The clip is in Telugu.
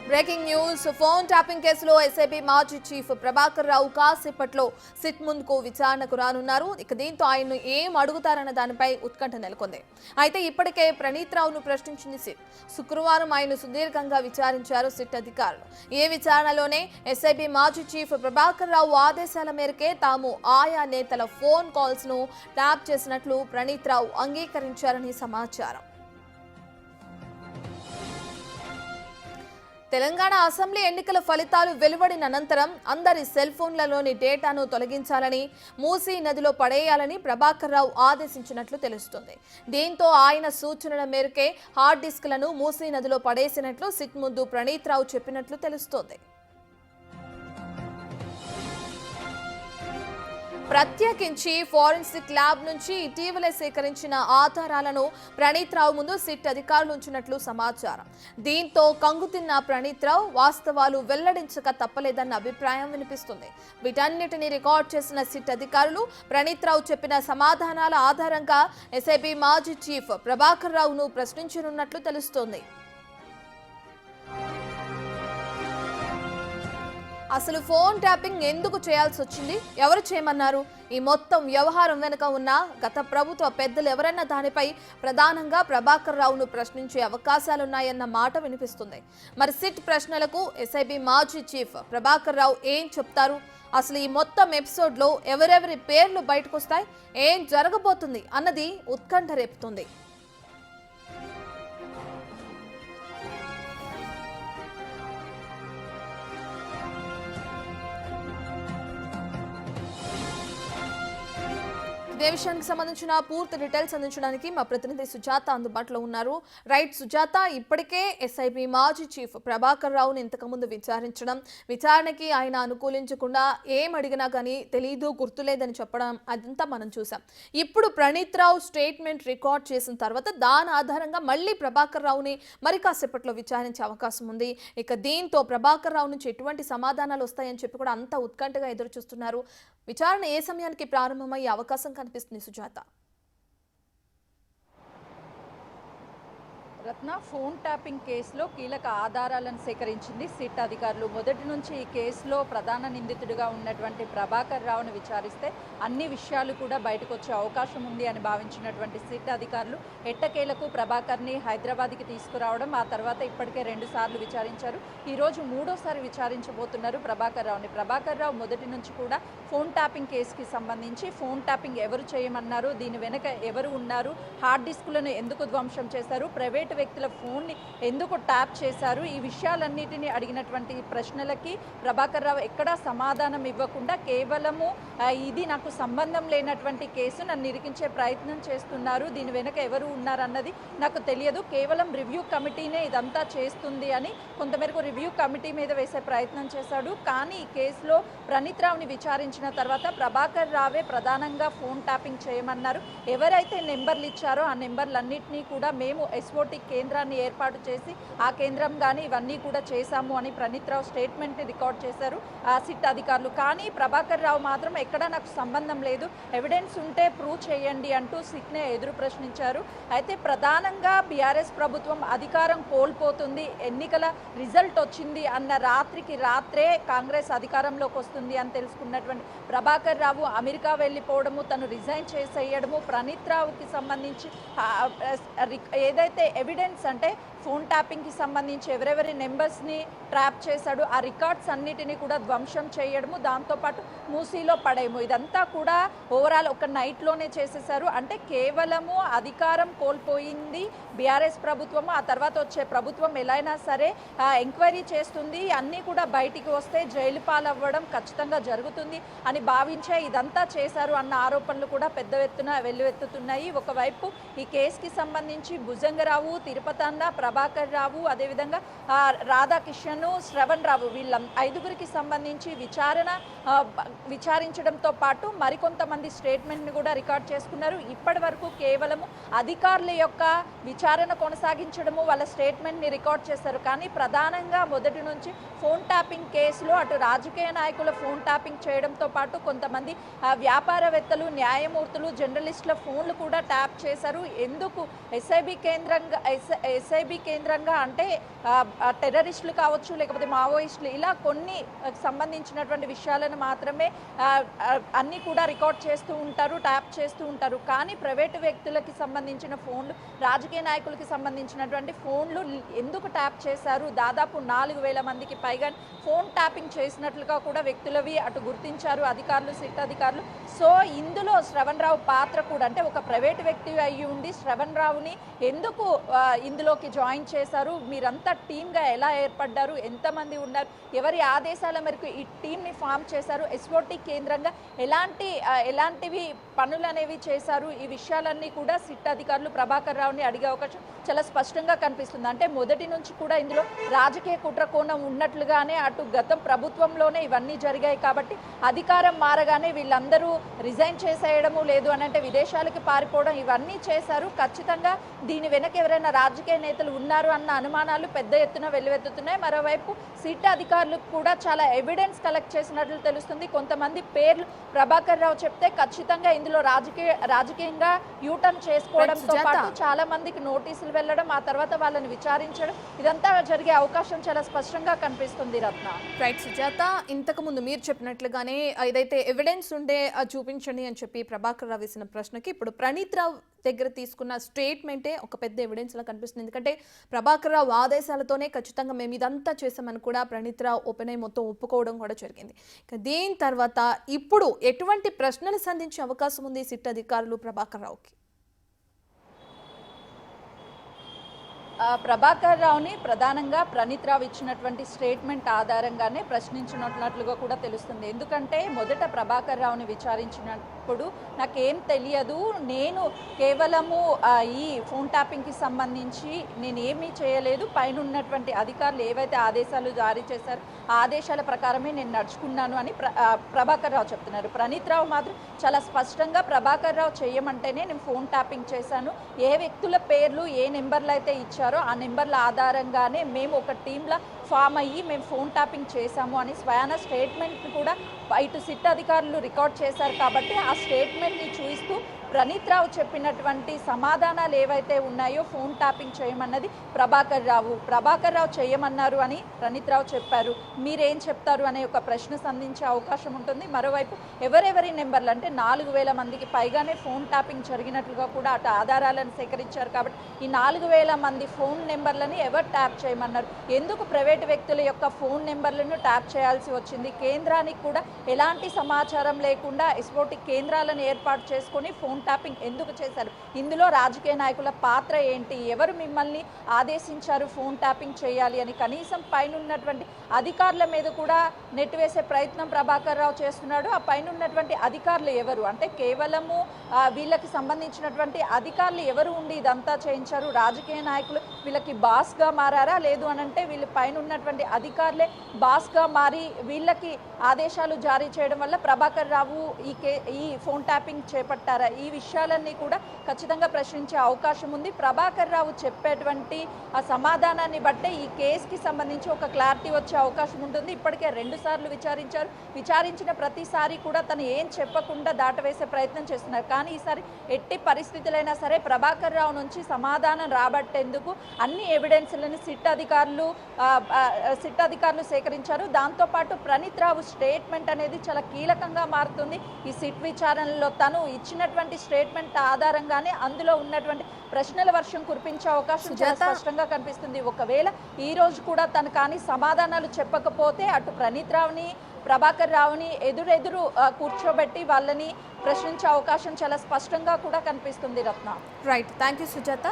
బ్రేకింగ్ న్యూస్ ఫోన్ ట్యాపింగ్ కేసులో ఎస్ఐబీ మాజీ చీఫ్ ప్రభాకర్ రావు కాసేపట్లో సిట్ ముందుకు విచారణకు రానున్నారు. దీంతో ఆయన్ను ఏం అడుగుతారన్న దానిపై ఉత్కంఠ నెలకొంది. అయితే ఇప్పటికే ప్రణీత్ రావును ప్రశ్నించింది సిట్. శుక్రవారం ఆయన సుదీర్ఘంగా విచారించారు సిట్ అధికారులు. ఈ విచారణలోనే ఎస్ఐబీ మాజీ చీఫ్ ప్రభాకర్ రావు ఆదేశాల మేరకే తాము ఆయా నేతల ఫోన్ కాల్స్ ను ట్యాప్ చేసినట్లు ప్రణీత్ రావు అంగీకరించారని సమాచారం. తెలంగాణ అసెంబ్లీ ఎన్నికల ఫలితాలు వెలువడిన అనంతరం అందరి సెల్ ఫోన్లలోని డేటాను తొలగించాలని, మూసీ నదిలో పడేయాలని ప్రభాకర్ రావు ఆదేశించినట్లు తెలుస్తుంది. దీంతో ఆయన సూచనల మేరకే హార్డ్ డిస్క్లను మూసీ నదిలో పడేసినట్లు సిట్ ముందు ప్రణీత్ రావు చెప్పినట్లు తెలుస్తోంది. ప్రత్యేకించి ఫోరెన్సిక్ ల్యాబ్ నుంచి ఇటీవలే సేకరించిన ఆధారాలను ప్రణీత్ రావు ముందు సిట్ అధికారులు ఉంచినట్లు సమాచారం. దీంతో కంగుతిన్న ప్రణీత్ రావు వాస్తవాలు వెల్లడించక తప్పలేదన్న అభిప్రాయం వినిపిస్తుంది. వీటన్నిటిని రికార్డ్ చేసిన సిట్ అధికారులు ప్రణీత్ రావు చెప్పిన సమాధానాల ఆధారంగా ఎస్ఐబీ మాజీ చీఫ్ ప్రభాకర్ రావును ప్రశ్నించనున్నట్లు తెలుస్తోంది. అసలు ఫోన్ ట్యాపింగ్ ఎందుకు చేయాల్సి వచ్చింది, ఎవరు చేయమన్నారు, ఈ మొత్తం వ్యవహారం వెనుక ఉన్న గత ప్రభుత్వ పెద్దలు ఎవరన్న దానిపై ప్రధానంగా ప్రభాకర్ రావును ప్రశ్నించే అవకాశాలున్నాయన్న మాట వినిపిస్తుంది. మరి సిట్ ప్రశ్నలకు ఎస్ఐబీ మాజీ చీఫ్ ప్రభాకర్ రావు ఏం చెప్తారు, అసలు ఈ మొత్తం ఎపిసోడ్లో ఎవరెవరి పేర్లు బయటకొస్తాయి, ఏం జరగబోతుంది అన్నది ఉత్కంఠ రేపుతుంది. ఇదే విషయానికి సంబంధించిన పూర్తి డీటెయిల్స్ అందించడానికి మా ప్రతినిధి సుజాత అందుబాటులో ఉన్నారు. రైట్ సుజాత, ఇప్పటికే ఎస్ఐబీ మాజీ చీఫ్ ప్రభాకర్ రావుని ఇంతకుముందు విచారణకి ఆయన అనుకూలించకుండా ఏం అడిగినా కానీ తెలీదు, గుర్తులేదని చెప్పడం అదంతా మనం చూసాం. ఇప్పుడు ప్రణీత్ రావు స్టేట్మెంట్ రికార్డ్ చేసిన తర్వాత దాని ఆధారంగా మళ్ళీ ప్రభాకర్ రావుని మరి కాసేపట్లో విచారించే అవకాశం ఉంది. ఇక దీంతో ప్రభాకర్ రావు నుంచి ఎటువంటి సమాధానాలు వస్తాయని చెప్పి కూడా అంత ఉత్కంఠగా ఎదురు చూస్తున్నారు. విచారణ ఏ సమయానికి ప్రారంభమయ్యే అవకాశం కనిపిస్తుంది సుజాత? రత్న, ఫోన్ ట్యాపింగ్ కేసులో కీలక ఆధారాలను సేకరించింది సిట్ అధికారులు. మొదటి నుంచి ఈ కేసులో ప్రధాన నిందితుడిగా ఉన్నటువంటి ప్రభాకర్ రావును విచారిస్తే అన్ని విషయాలు కూడా బయటకు వచ్చే అవకాశం ఉంది అని భావించినటువంటి సిట్ అధికారులు ఎట్టకేలకు ప్రభాకర్ని హైదరాబాద్కి తీసుకురావడం, ఆ తర్వాత ఇప్పటికే 2 సార్లు విచారించారు. ఈరోజు 3వ విచారించబోతున్నారు ప్రభాకర్ రావుని. ప్రభాకర్ రావు మొదటి నుంచి కూడా ఫోన్ ట్యాపింగ్ కేసుకి సంబంధించి ఫోన్ ట్యాపింగ్ ఎవరు చేయమన్నారు, దీని వెనక ఎవరు ఉన్నారు, హార్డ్ డిస్కులను ఎందుకు ధ్వంసం చేశారు, ప్రైవేట్ వ్యక్తుల ఫోన్ని ఎందుకు ట్యాప్ చేశారు, ఈ విషయాలన్నిటిని అడిగినటువంటి ప్రశ్నలకి ప్రభాకర్ రావు ఎక్కడా సమాధానం ఇవ్వకుండా కేవలము ఇది నాకు సంబంధం లేనటువంటి కేసు, నన్ను ఇరికించే ప్రయత్నం చేస్తున్నారు, దీని వెనక ఎవరు ఉన్నారన్నది నాకు తెలియదు, కేవలం రివ్యూ కమిటీనే ఇదంతా చేస్తుంది అని కొంతమేరకు రివ్యూ కమిటీ మీద వేసే ప్రయత్నం చేశాడు. కానీ ఈ కేసులో ప్రణీత్ రావుని విచారించిన తర్వాత ప్రభాకర్ రావే ప్రధానంగా ఫోన్ ట్యాపింగ్ చేయమన్నారు. ఎవరైతే నెంబర్లు ఇచ్చారో ఆ నెంబర్లన్నింటినీ కూడా మేము ఎస్ఓటీ కేంద్రాన్ని ఏర్పాటు చేసి ఆ కేంద్రం కానీ ఇవన్నీ కూడా చేశాము అని ప్రణీత్ రావు స్టేట్మెంట్ని రికార్డ్ చేశారు ఆ సిట్ అధికారులు. కానీ ప్రభాకర్ రావు మాత్రం ఎక్కడా నాకు సంబంధం లేదు, ఎవిడెన్స్ ఉంటే ప్రూవ్ చేయండి అంటూ సిట్నే ఎదురు ప్రశ్నించారు. అయితే ప్రధానంగా బీఆర్ఎస్ ప్రభుత్వం అధికారం కోల్పోతుంది, ఎన్నికల రిజల్ట్ వచ్చింది అన్న రాత్రికి రాత్రే కాంగ్రెస్ అధికారంలోకి వస్తుంది అని తెలుసుకున్నటువంటి ప్రభాకర్ రావు అమెరికా వెళ్ళిపోవడము, తను రిజైన్ చేసేయడము, ప్రణీత్ రావుకి సంబంధించి ఏదైతే ఎవిడెన్స్ అంటే ఫోన్ ట్యాపింగ్కి సంబంధించి ఎవరెవరి నెంబర్స్ని ట్రాప్ చేశాడు ఆ రికార్డ్స్ అన్నిటినీ కూడా ధ్వంసం చేయడము, దాంతోపాటు మూసీలో పడేయము, ఇదంతా కూడా ఓవరాల్ ఒక నైట్లోనే చేసేశారు. అంటే కేవలము అధికారం కోల్పోయింది బీఆర్ఎస్ ప్రభుత్వము, ఆ తర్వాత వచ్చే ప్రభుత్వం ఎలా అయినా సరే ఎంక్వైరీ చేస్తుంది, అన్నీ కూడా బయటికి వస్తే జైలు పాలవ్వడం ఖచ్చితంగా జరుగుతుంది అని భావించే ఇదంతా చేశారు అన్న ఆరోపణలు కూడా పెద్ద ఎత్తున వెల్లువెత్తుతున్నాయి. ఒకవైపు ఈ కేసుకి సంబంధించి భుజంగరావు, తిరుపతన్న, ప్రభాకర్ రావు, అదేవిధంగా రాధాకిషన్, శ్రవణ్ రావు వీళ్ళ 5గురికి సంబంధించి విచారించడంతో పాటు మరికొంతమంది స్టేట్మెంట్ని కూడా రికార్డ్ చేసుకున్నారు. ఇప్పటి వరకు కేవలము అధికారుల యొక్క విచారణ కొనసాగించడము, వాళ్ళ స్టేట్మెంట్ని రికార్డ్ చేశారు. కానీ ప్రధానంగా మొదటి నుంచి ఫోన్ ట్యాపింగ్ కేసులో అటు రాజకీయ నాయకుల ఫోన్ ట్యాపింగ్ చేయడంతో పాటు కొంతమంది వ్యాపారవేత్తలు, న్యాయమూర్తులు, జర్నలిస్టుల ఫోన్లు కూడా ట్యాప్ చేశారు. ఎందుకు ఎస్ఐబి కేంద్రంగా అంటే టెర్రరిస్టులు కావచ్చు, లేకపోతే మావోయిస్టులు, ఇలా కొన్ని సంబంధించినటువంటి విషయాలను మాత్రమే అన్నీ కూడా రికార్డ్ చేస్తూ ఉంటారు, ట్యాప్ చేస్తూ ఉంటారు. కానీ ప్రైవేటు వ్యక్తులకి సంబంధించిన ఫోన్లు, రాజకీయ నాయకులకి సంబంధించినటువంటి ఫోన్లు ఎందుకు ట్యాప్ చేశారు? దాదాపు 4,000 మందికి పైగా ఫోన్ ట్యాపింగ్ చేసినట్లుగా కూడా వ్యక్తులవి అటు గుర్తించారు అధికారులు, సిట్ అధికారులు. సో ఇందులో శ్రవణ్ రావు పాత్ర కూడా, అంటే ఒక ప్రైవేటు వ్యక్తి అయ్యి ఉండి శ్రవణ్ రావుని ఎందుకు ఇందులోకి జాయిన్ చేశారు? మీరంతా టీమ్గా ఎలా ఏర్పడ్డారు? ఎంతమంది ఉన్నారు? ఎవరి ఆదేశాల మేరకు ఈ టీంని ఫామ్ చేశారు? ఎస్ఓటీ కేంద్రంగా ఎలాంటివి పనులు అనేవి చేశారు? ఈ విషయాలన్నీ కూడా సిట్ అధికారులు ప్రభాకర్ రావుని అడిగే అవకాశం చాలా స్పష్టంగా కనిపిస్తుంది. అంటే మొదటి నుంచి కూడా ఇందులో రాజకీయ కుట్ర కోణం ఉన్నట్లుగానే అటు గతం ప్రభుత్వంలోనే ఇవన్నీ జరిగాయి. కాబట్టి అధికారం మారగానే వీళ్ళందరూ రిజైన్ చేసేయడము, లేదు అని అంటే విదేశాలకి పారిపోవడం, ఇవన్నీ చేశారు. ఖచ్చితంగా దీని వెనక ఎవరైనా రాజకీయ నేతలు ఉన్నారు అన్న అనుమానాలు పెద్ద ఎత్తున వెల్లువెత్తుతున్నాయి. మరోవైపు సిట్ అధికారులకు కూడా చాలా ఎవిడెన్స్ కలెక్ట్ చేసినట్లు తెలుస్తుంది. కొంతమంది పేర్లు ప్రభాకర్ రావు చెప్తే ఖచ్చితంగా ఇందులో రాజకీయంగా యూటర్న్ చేసుకోవడంతో పాటు చాలా మందికి నోటీసులు వెళ్ళడం, ఆ తర్వాత వాళ్ళని విచారించడం, ఇదంతా జరిగే అవకాశం చాలా స్పష్టంగా కనిపిస్తుంది. రత్న. రైట్ సుజాత, ఇంతకు ముందు మీరు చెప్పినట్లుగానే ఏదైతే ఎవిడెన్స్ ఉండే చూపించండి అని చెప్పి ప్రభాకర్ రావు వేసిన ప్రశ్నకి ఇప్పుడు ప్రణీత్ రావు దగ్గర తీసుకున్న స్టేట్మెంటే ఒక పెద్ద ఎవిడెన్స్ లా కనిపిస్తుంది. ఎందుకంటే ప్రభాకర్ రావు ఆదేశాలతోనే ఖచ్చితంగా మేము ఇదంతా చేసామని కూడా ప్రణీత్ రావు ఓపెన్ అయి మొత్తం ఒప్పుకోవడం కూడా జరిగింది. దీని తర్వాత ఇప్పుడు ఎటువంటి ప్రశ్నలు సంధించే అవకాశం ఉంది సిట్ అధికారులు ప్రభాకర్ రావుకి? ప్రభాకర్ రావుని ప్రధానంగా ప్రణీత్ రావు ఇచ్చినటువంటి స్టేట్మెంట్ ఆధారంగానే ప్రశ్నించినట్లుగా కూడా తెలుస్తుంది. ఎందుకంటే మొదట ప్రభాకర్ రావుని విచారించినప్పుడు నాకేం తెలియదు, నేను కేవలము ఈ ఫోన్ ట్యాపింగ్కి సంబంధించి నేనేమీ చేయలేదు, పైన ఉన్నటువంటి అధికారులు ఏవైతే ఆదేశాలు జారీ చేశారో ఆ ఆదేశాల ప్రకారమే నేను నడుచుకున్నాను అని ప్రభాకర్ రావు చెప్తున్నారు. ప్రణీత్ రావు మాత్రం చాలా స్పష్టంగా ప్రభాకర్ రావు చేయమంటేనే నేను ఫోన్ ట్యాపింగ్ చేశాను, ఏ వ్యక్తుల పేర్లు ఏ నెంబర్లు అయితే ఇచ్చారో ఆ నెంబర్ల ఆధారంగానే మేము ఒక టీంలా ఫామ్ అయ్యి మేము ఫోన్ ట్యాపింగ్ చేశాము అని స్వయాన స్టేట్మెంట్ని కూడా ఇటు సిట్ అధికారులు రికార్డ్ చేశారు. కాబట్టి ఆ స్టేట్మెంట్ని చూస్తూ ప్రణీత్ రావు చెప్పినటువంటి సమాధానాలు ఏవైతే ఉన్నాయో ఫోన్ ట్యాపింగ్ చేయమన్నది ప్రభాకర్ రావు చేయమన్నారు అని ప్రణీత్ రావు చెప్పారు. మీరేం చెప్తారు అనే ఒక ప్రశ్న సంధించే అవకాశం ఉంటుంది. మరోవైపు ఎవరెవరి నెంబర్లు, అంటే 4,000 మందికి పైగానే ఫోన్ ట్యాపింగ్ జరిగినట్లుగా కూడా అటు ఆధారాలను సేకరించారు. కాబట్టి ఈ 4,000 మంది ఫోన్ నెంబర్లని ఎవరు ట్యాప్ చేయమన్నారు? ఎందుకు ప్రైవేటు వ్యక్తుల యొక్క ఫోన్ నెంబర్లను ట్యాప్ చేయాల్సి వచ్చింది? కేంద్రానికి కూడా ఎలాంటి సమాచారం లేకుండా ఎస్ఓటీ కేంద్రాలను ఏర్పాటు చేసుకొని ఫోన్ ట్యాపింగ్ ఎందుకు చేశారు? ఇందులో రాజకీయ నాయకుల పాత్ర ఏంటి? ఎవరు మిమ్మల్ని ఆదేశించారు ఫోన్ ట్యాపింగ్ చేయాలి అని? కనీసం పైన ఉన్నటువంటి అధికారుల మీద కూడా నెట్టివేసే ప్రయత్నం ప్రభాకర్ రావు చేస్తున్నాడు. ఆ పైన ఉన్నటువంటి అధికారులు ఎవరు? అంటే కేవలము వీళ్ళకి సంబంధించినటువంటి అధికారులు ఎవరు ఉండి ఇదంతా చేయించారు? రాజకీయ నాయకులు వీళ్ళకి బాస్గా మారారా? లేదు అనంటే వీళ్ళు పైన ఉన్నటువంటి అధికారులే బాస్గా మారి వీళ్ళకి ఆదేశాలు జారీ చేయడం వల్ల ప్రభాకర్ రావు ఈ ఫోన్ ట్యాపింగ్ చేపట్టారా? ఈ విషయాలన్నీ కూడా ఖచ్చితంగా ప్రశ్నించే అవకాశం ఉంది. ప్రభాకర్ రావు చెప్పేటువంటి ఆ సమాధానాన్ని బట్టే ఈ కేసుకి సంబంధించి ఒక క్లారిటీ వచ్చే అవకాశం ఉంటుంది. ఇప్పటికే 2 సార్లు విచారించిన ప్రతిసారి కూడా తను ఏం చెప్పకుండా దాటవేసే ప్రయత్నం చేస్తున్నారు. కానీ ఈసారి ఎట్టి పరిస్థితులైనా సరే ప్రభాకర్ రావు నుంచి సమాధానం రాబట్టేందుకు అన్ని ఎవిడెన్స్లను సిట్ అధికారులు సేకరించారు. దాంతోపాటు ప్రణీత్ రావు స్టేట్మెంట్ అనేది చాలా కీలకంగా మారుతుంది. ఈ సిట్ విచారణలో తను ఇచ్చినటువంటి స్టేట్మెంట్ ఆధారంగానే అందులో ఉన్నటువంటి ప్రశ్నల వర్షం కురిపించే అవకాశం చాలా స్పష్టంగా కనిపిస్తుంది. ఒకవేళ ఈ రోజు కూడా తను కానీ సమాధానాలు చెప్పకపోతే అటు ప్రణీత్ రావుని ప్రభాకర్ రావుని ఎదురెదురు కూర్చోబెట్టి వాళ్ళని ప్రశ్నించే అవకాశం చాలా స్పష్టంగా కూడా కనిపిస్తుంది. Ratna. Right, thank you Sujatha.